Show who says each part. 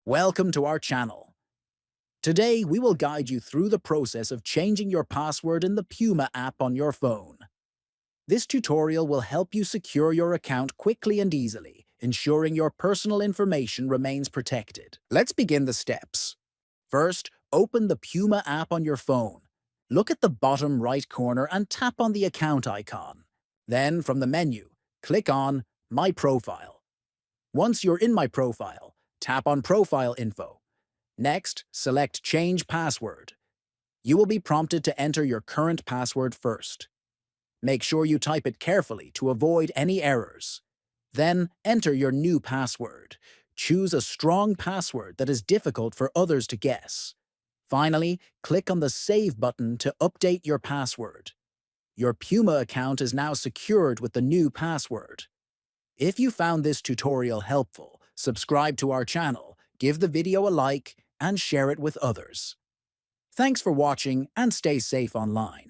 Speaker 1: Welcome to our channel. Today, we will guide you through the process of changing your password in the Puma app on your phone. This tutorial will help you secure your account quickly and easily, ensuring your personal information remains protected. Let's begin the steps. First, open the Puma app on your phone. Look at the bottom right corner and tap on the account icon. Then, from the menu, click on My Profile. Once you're in My Profile, tap on Profile Info. Next, select Change Password. You will be prompted to enter your current password first. Make sure you type it carefully to avoid any errors. Then, enter your new password. Choose a strong password that is difficult for others to guess. Finally, click on the Save button to update your password. Your Puma account is now secured with the new password. If you found this tutorial helpful, subscribe to our channel, give the video a like, and share it with others. Thanks for watching and stay safe online.